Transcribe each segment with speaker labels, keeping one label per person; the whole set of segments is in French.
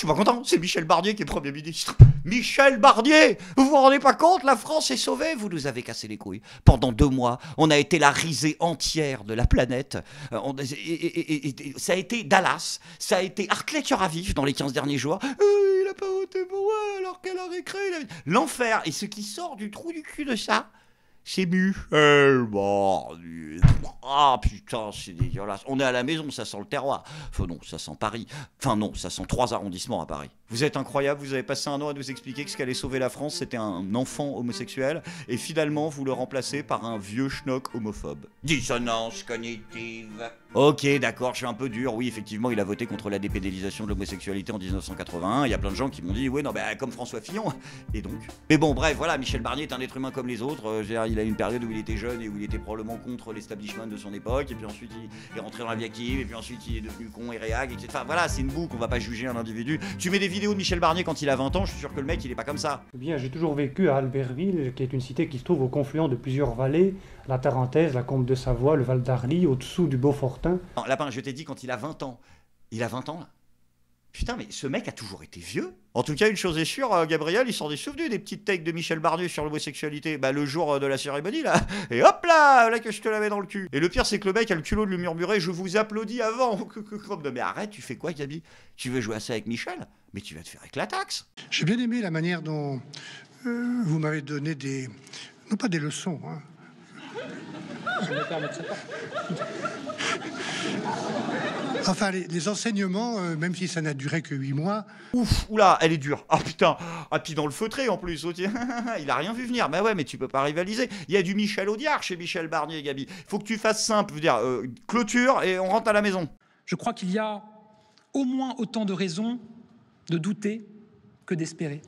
Speaker 1: pas content, c'est Michel Barnier qui est Premier ministre. Michel Barnier! Vous vous rendez pas compte, la France est sauvée, vous nous avez cassé les couilles. Pendant 2 mois, on a été la risée entière de la planète. Ça a été Dallas, ça a été Hartley cœur à vif dans les 15 derniers jours. Il a pas voté pour moi alors qu'elle a récré. L'enfer. Et ce qui sort du trou du cul de ça, c'est Michel Barnier. Ah putain, c'est dégueulasse. On est à la maison, ça sent le terroir. Enfin non, ça sent Paris. Enfin non, ça sent 3 arrondissements à Paris. Vous êtes incroyable, vous avez passé 1 an à nous expliquer que ce qu'allait sauver la France, c'était un enfant homosexuel. Et finalement, vous le remplacez par un vieux schnock homophobe. Dissonance cognitive. Ok, d'accord, je suis un peu dur. Oui, effectivement, il a voté contre la dépénalisation de l'homosexualité en 1981. Il y a plein de gens qui m'ont dit, ouais, non, bah, comme François Fillon. Et donc. Mais bon, bref, voilà, Michel Barnier est un être humain comme les autres. Il a une période où il était jeune et où il était probablement contre l'establishment de son époque. Et puis ensuite, il est rentré dans la vie active. Et puis ensuite, il est devenu con et réac, etc. Enfin, voilà, c'est une boucle, on va pas juger un individu. Tu mets des vidéos de Michel Barnier quand il a 20 ans, je suis sûr que le mec, il est pas comme ça.
Speaker 2: Eh bien, j'ai toujours vécu à Albertville, qui est une cité qui se trouve au confluent de plusieurs vallées. La Tarentaise, la Combe de Savoie, le Val d'Arly, au-dessous du Beaufortin.
Speaker 1: Non, Lapin, je t'ai dit quand il a 20 ans. Il a 20 ans, là. Putain, mais ce mec a toujours été vieux. En tout cas, une chose est sûre, Gabriel, il s'en est souvenu des petites takes de Michel Barnier sur l'homosexualité. Bah, le jour de la cérémonie, là. Et hop là que je te la mets dans le cul. Et le pire, c'est que le mec a le culot de lui murmurer, je vous applaudis avant. Mais arrête, tu fais quoi, Gabi? Tu veux jouer à ça avec Michel? Mais tu vas te faire avec la taxe.
Speaker 3: J'ai bien aimé la manière dont vous m'avez donné des... non pas des leçons, hein. Je me permettrai pas. Enfin, les enseignements, même si ça n'a duré que 8 mois...
Speaker 1: Ouf, oula, elle est dure. Ah putain, ah puis dans le feutré en plus. Il a rien vu venir. Bah ouais, mais tu peux pas rivaliser. Il y a du Michel Audiard chez Michel Barnier, Gabi. Faut que tu fasses simple, je veux dire, clôture et on rentre à la maison.
Speaker 4: Je crois qu'il y a au moins autant de raisons de douter que d'espérer.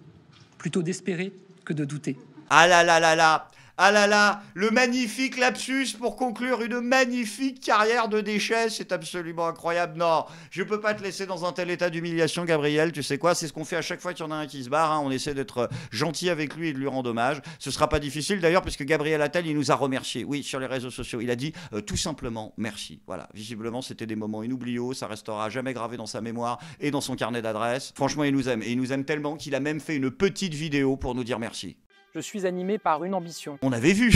Speaker 4: Plutôt d'espérer que de douter.
Speaker 1: Ah là là là là. Ah là là, le magnifique lapsus pour conclure une magnifique carrière de déchets, c'est absolument incroyable. Non, je peux pas te laisser dans un tel état d'humiliation, Gabriel, tu sais quoi, c'est ce qu'on fait à chaque fois qu'il y en a un qui se barre, hein. On essaie d'être gentil avec lui et de lui rendre hommage. Ce sera pas difficile d'ailleurs, puisque Gabriel Attal, il nous a remercié, oui, sur les réseaux sociaux. Il a dit tout simplement merci. Voilà, visiblement, c'était des moments inoubliables, ça restera jamais gravé dans sa mémoire et dans son carnet d'adresses. Franchement, il nous aime, et il nous aime tellement qu'il a même fait une petite vidéo pour nous dire merci.
Speaker 5: Je suis animé par une ambition.
Speaker 1: On avait vu.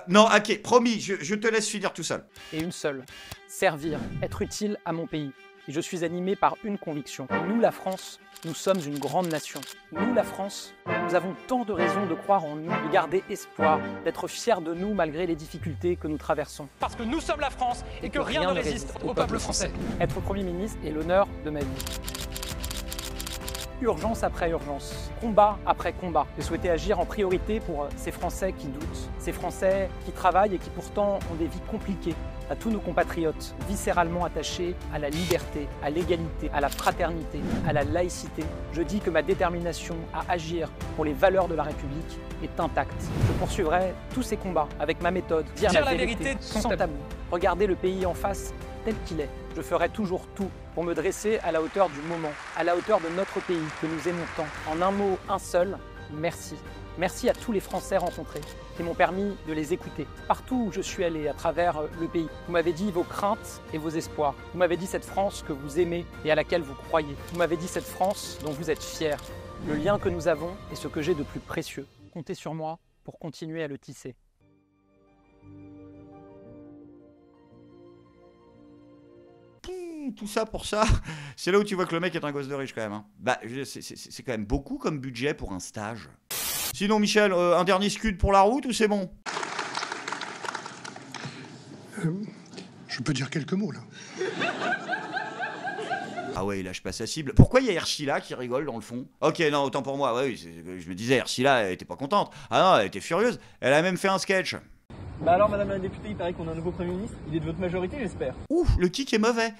Speaker 1: Non, ok, promis, je te laisse finir tout seul.
Speaker 5: Et une seule. Servir, être utile à mon pays. Et je suis animé par une conviction. Nous, la France, nous sommes une grande nation. Nous, la France, nous avons tant de raisons de croire en nous, de garder espoir, d'être fiers de nous malgré les difficultés que nous traversons.
Speaker 4: Parce que nous sommes la France et que rien ne résiste au peuple français.
Speaker 5: Être Premier ministre est l'honneur de ma vie. Urgence après urgence, combat après combat. J'ai souhaité agir en priorité pour ces Français qui doutent, ces Français qui travaillent et qui pourtant ont des vies compliquées, à tous nos compatriotes viscéralement attachés à la liberté, à l'égalité, à la fraternité, à la laïcité. Je dis que ma détermination à agir pour les valeurs de la République est intacte. Je poursuivrai tous ces combats avec ma méthode, dire la vérité sans tabou, regarder le pays en face tel qu'il est. Je ferai toujours tout pour me dresser à la hauteur du moment, à la hauteur de notre pays que nous aimons tant. En un mot, un seul, merci. Merci à tous les Français rencontrés qui m'ont permis de les écouter. Partout où je suis allé à travers le pays, vous m'avez dit vos craintes et vos espoirs. Vous m'avez dit cette France que vous aimez et à laquelle vous croyez. Vous m'avez dit cette France dont vous êtes fiers. Le lien que nous avons est ce que j'ai de plus précieux. Comptez sur moi pour continuer à le tisser.
Speaker 1: Tout ça pour ça, c'est là où tu vois que le mec est un gosse de riche quand même, hein. Bah, c'est quand même beaucoup comme budget pour un stage. Sinon, Michel, un dernier scud pour la route ou c'est bon?
Speaker 3: Je peux dire quelques mots, là.
Speaker 1: Ah ouais, il lâche pas sa cible. Pourquoi il y a Erchila qui rigole dans le fond? Ok, non, autant pour moi, ouais, je me disais, Erchila, elle était pas contente. Ah non, elle était furieuse. Elle a même fait un sketch.
Speaker 6: Bah alors, madame la députée, il paraît qu'on a un nouveau Premier ministre. Il est de votre majorité, j'espère.
Speaker 1: Ouh, le kick est mauvais.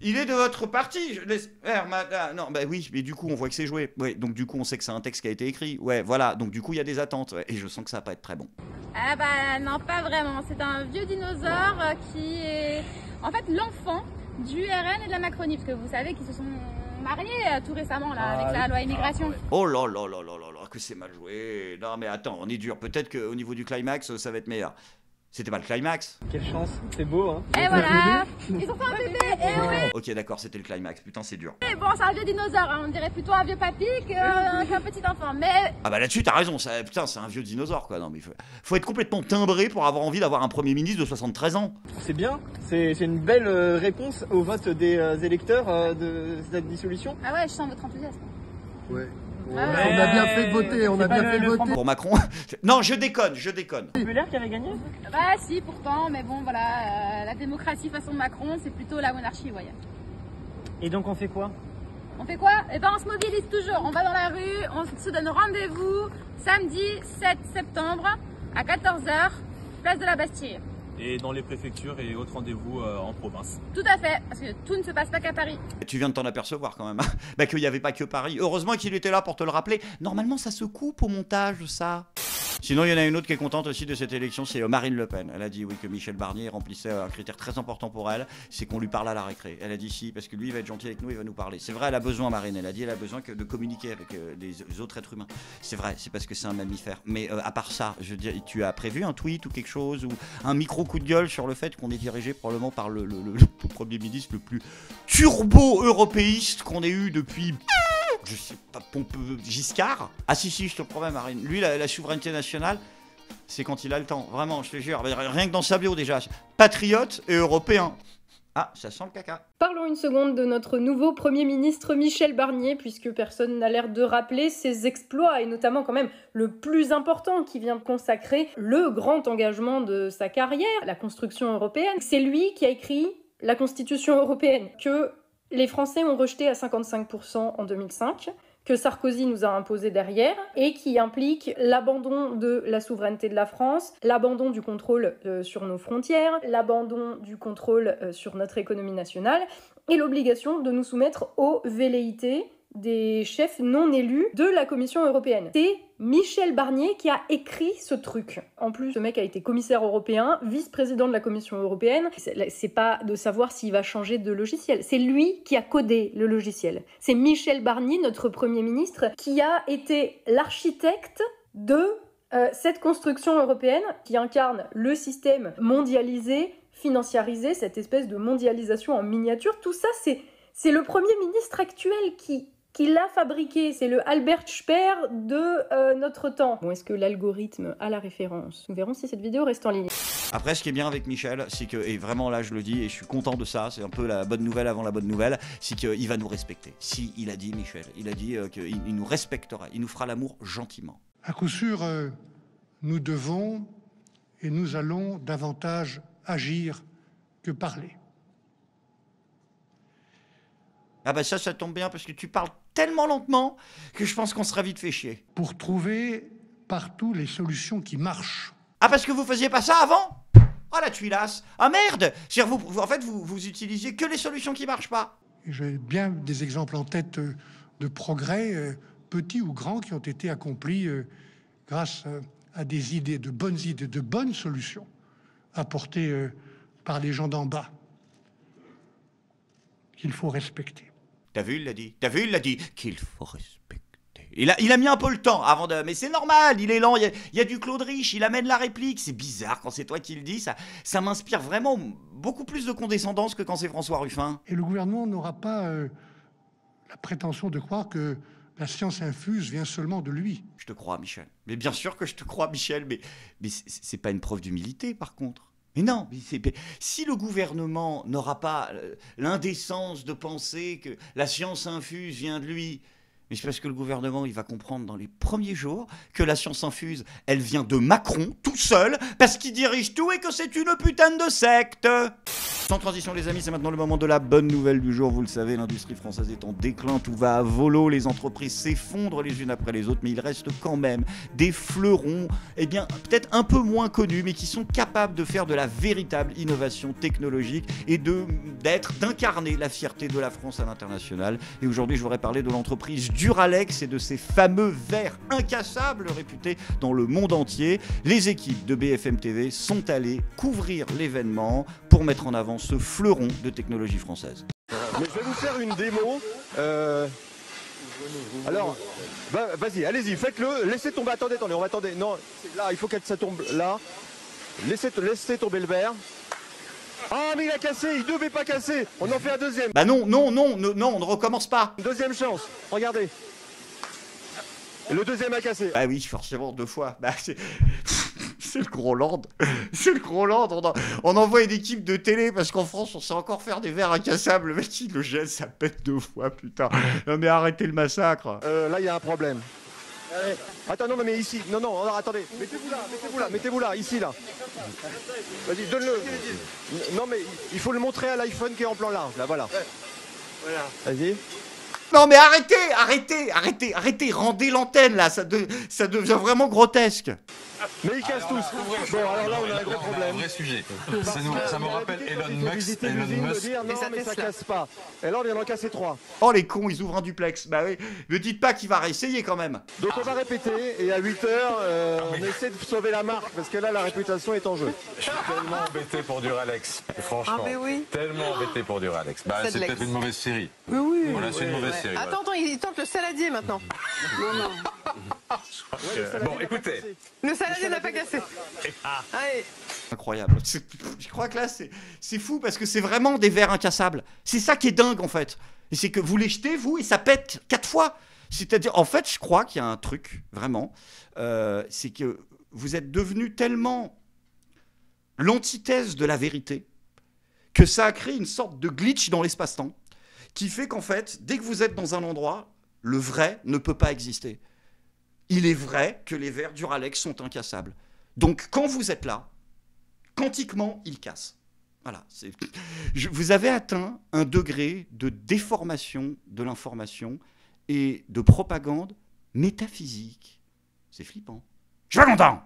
Speaker 1: Il est de votre parti, je l'espère, madame. Non, bah oui, mais du coup, on voit que c'est joué. Ouais, donc du coup, on sait que c'est un texte qui a été écrit. Ouais, voilà, donc du coup, il y a des attentes. Ouais, et je sens que ça va pas être très bon.
Speaker 7: Ah bah non, pas vraiment. C'est un vieux dinosaure qui est en fait l'enfant du RN et de la Macronie. Parce que vous savez qu'ils se sont mariés tout récemment là, avec la loi immigration.
Speaker 1: Oh là là là là là là, que c'est mal joué. Non mais attends, on est dur. Peut-être qu'au niveau du climax, ça va être meilleur. C'était pas le climax.
Speaker 6: Quelle chance, c'est beau, hein.
Speaker 7: Et voilà, ils ont fait un bébé, et oui.
Speaker 1: Ok, d'accord, c'était le climax. Putain, c'est dur.
Speaker 7: Mais bon, c'est un vieux dinosaure, hein. On dirait plutôt un vieux papy qu'un petit enfant. Mais
Speaker 1: Ah bah là-dessus, t'as raison. Putain, c'est un vieux dinosaure, quoi. Non, mais faut être complètement timbré pour avoir envie d'avoir un Premier ministre de 73 ans.
Speaker 6: C'est bien, c'est une belle réponse au vote des électeurs de cette dissolution.
Speaker 7: ah ouais, je sens votre enthousiasme.
Speaker 8: Ouais.
Speaker 7: Ouais.
Speaker 8: On a bien fait de voter, on a bien fait de voter.
Speaker 1: Pour Macron. Non, je déconne.
Speaker 6: C'est Muller qui avait gagné?
Speaker 7: Bah si, pourtant, mais bon, voilà, la démocratie façon Macron, c'est plutôt la monarchie, vous voyez.
Speaker 6: Et donc on fait quoi?
Speaker 7: On fait quoi? Eh ben on se mobilise toujours, on va dans la rue, on se donne rendez-vous samedi 7 septembre à 14h, place de la Bastille.
Speaker 9: Et dans les préfectures et autres rendez-vous en province.
Speaker 7: Tout à fait, parce que tout ne se passe pas qu'à Paris.
Speaker 1: Tu viens de t'en apercevoir quand même. Bah qu'il n'y avait pas que Paris. Heureusement qu'il était là pour te le rappeler. Normalement, ça se coupe au montage, ça. Sinon, il y en a une autre qui est contente aussi de cette élection, c'est Marine Le Pen. Elle a dit oui que Michel Barnier remplissait un critère très important pour elle, c'est qu'on lui parle à la récré. Elle a dit si, parce que lui, il va être gentil avec nous, il va nous parler. C'est vrai, elle a besoin, Marine. Elle a dit elle a besoin de communiquer avec les autres êtres humains. C'est vrai, c'est parce que c'est un mammifère. Mais à part ça, je veux dire, tu as prévu un tweet ou quelque chose, ou un micro coup de gueule sur le fait qu'on est dirigé probablement par le Premier ministre le plus turbo-européiste qu'on ait eu depuis... je sais pas, Pompeux Giscard. Ah si, je te promets, Marine. Lui, la souveraineté nationale, c'est quand il a le temps. Vraiment, je te jure. Rien que dans sa bio, déjà. Patriote et européen. Ah, ça sent le caca.
Speaker 10: Parlons une seconde de notre nouveau Premier ministre Michel Barnier, puisque personne n'a l'air de rappeler ses exploits, et notamment quand même le plus important qui vient de consacrer le grand engagement de sa carrière, la construction européenne. C'est lui qui a écrit la Constitution européenne, que les Français ont rejeté à 55% en 2005, que Sarkozy nous a imposé derrière, et qui implique l'abandon de la souveraineté de la France, l'abandon du contrôle sur nos frontières, l'abandon du contrôle sur notre économie nationale, et l'obligation de nous soumettre aux velléités des chefs non élus de la Commission européenne. C'est Michel Barnier qui a écrit ce truc. En plus, ce mec a été commissaire européen, vice-président de la Commission européenne. C'est pas de savoir s'il va changer de logiciel. C'est lui qui a codé le logiciel. C'est Michel Barnier, notre Premier ministre, qui a été l'architecte de cette construction européenne qui incarne le système mondialisé, financiarisé, cette espèce de mondialisation en miniature. Tout ça, c'est le Premier ministre actuel qui l'a fabriqué, c'est le Albert Speer de notre temps. Bon, est-ce que l'algorithme a la référence? Nous verrons si cette vidéo reste en ligne.
Speaker 1: Après, ce qui est bien avec Michel, c'est que, et vraiment là je le dis, et je suis content de ça, c'est un peu la bonne nouvelle avant la bonne nouvelle, c'est qu'il va nous respecter. Si, il a dit, Michel, il a dit qu'il nous respectera, il nous fera l'amour gentiment.
Speaker 3: À coup sûr, nous devons et nous allons davantage agir que parler.
Speaker 1: Ah bah ça tombe bien parce que tu parles tellement lentement que je pense qu'on sera vite fait chier.
Speaker 3: Pour trouver partout les solutions qui marchent.
Speaker 1: Ah parce que vous faisiez pas ça avant? Ah la tuilasse. Ah merde. C'est-à-dire vous utilisiez que les solutions qui marchent pas.
Speaker 3: J'ai bien des exemples en tête de progrès, petits ou grands, qui ont été accomplis grâce à des idées, de bonnes solutions apportées par les gens d'en bas qu'il faut respecter.
Speaker 1: T'as vu, il l'a dit. T'as vu, il l'a dit. Qu'il faut respecter. Il a mis un peu le temps avant de... Mais c'est normal, il est lent, il y a du Claude Rich, il amène la réplique. C'est bizarre quand c'est toi qui le dis, ça m'inspire vraiment beaucoup plus de condescendance que quand c'est François Ruffin.
Speaker 3: Et le gouvernement n'aura pas la prétention de croire que la science infuse vient seulement de lui.
Speaker 1: Je te crois, Michel. Mais bien sûr que je te crois, Michel, mais c'est pas une preuve d'humilité, par contre. Mais non, si le gouvernement n'aura pas l'indécence de penser que la science infuse vient de lui, mais c'est parce que le gouvernement, il va comprendre dans les premiers jours que la science infuse, elle vient de Macron, tout seul, parce qu'il dirige tout et que c'est une putain de secte. Sans transition, les amis, c'est maintenant le moment de la bonne nouvelle du jour. Vous le savez, l'industrie française est en déclin, tout va à volo, les entreprises s'effondrent les unes après les autres, mais il reste quand même des fleurons, eh bien, peut-être un peu moins connus, mais qui sont capables de faire de la véritable innovation technologique et d'incarner la fierté de la France à l'international. Et aujourd'hui, je voudrais parler de l'entreprise Duralex et de ces fameux verres incassables réputés dans le monde entier. Les équipes de BFM TV sont allées couvrir l'événement pour mettre en avant ce fleuron de technologie française.
Speaker 11: Mais je vais vous faire une démo. Alors, vas-y, allez-y, faites-le. Laissez tomber. Attendez, on va attendre. Non, là, il faut que ça tombe là. Laissez tomber le verre. Ah, mais il a cassé, il devait pas casser. On en fait un deuxième.
Speaker 1: Bah non, on ne recommence pas.
Speaker 11: Deuxième chance, regardez. Le deuxième a cassé.
Speaker 1: Bah oui, forcément, 2 fois. Bah, c'est le gros land. C'est le gros land. On envoie une équipe de télé parce qu'en France, on sait encore faire des verres incassables. Le mec, il le gèle, ça pète 2 fois, putain. Non, mais arrêtez le massacre.
Speaker 11: Là, il y a un problème. Attends, non, mais ici. Non, alors, attendez. Mettez-vous là, ici, là. Vas-y, donne-le. Non, mais il faut le montrer à l'iPhone qui est en plan large, là, voilà. Vas-y.
Speaker 1: Non mais arrêtez, rendez l'antenne là, ça devient vraiment grotesque.
Speaker 11: Mais ils cassent tous. Bon, alors là on a un gros problème.
Speaker 12: Un vrai sujet. Ça me rappelle Elon Musk.
Speaker 11: Non mais ça casse pas. Et là on vient d'en casser 3.
Speaker 1: Oh les cons, ils ouvrent un duplex. Bah oui, ne dites pas qu'il va réessayer quand même.
Speaker 11: Donc on va répéter et à 8h on essaie de sauver la marque parce que là la réputation est en jeu.
Speaker 12: Je suis tellement embêté pour Duralex, franchement.
Speaker 13: Ah mais oui.
Speaker 12: Tellement embêté pour Duralex. Bah c'est peut-être une mauvaise série.
Speaker 13: Oui.
Speaker 12: Voilà, c'est une mauvaise série.
Speaker 13: Attends, il tente le saladier maintenant. Non.
Speaker 12: Bon, écoutez.
Speaker 13: Le saladier n'a pas cassé. Allez.
Speaker 1: Incroyable. Je crois que là, c'est fou parce que c'est vraiment des verres incassables. C'est ça qui est dingue en fait. Et c'est que vous les jetez, vous, et ça pète 4 fois. C'est-à-dire, en fait, je crois qu'il y a un truc, vraiment. C'est que vous êtes devenu tellement l'antithèse de la vérité que ça a créé une sorte de glitch dans l'espace-temps qui fait qu'en fait, dès que vous êtes dans un endroit, le vrai ne peut pas exister. Il est vrai que les verres Duralex sont incassables. Donc, quand vous êtes là, quantiquement, ils cassent. Voilà. Vous avez atteint un degré de déformation de l'information et de propagande métaphysique. C'est flippant. Je suis pas content.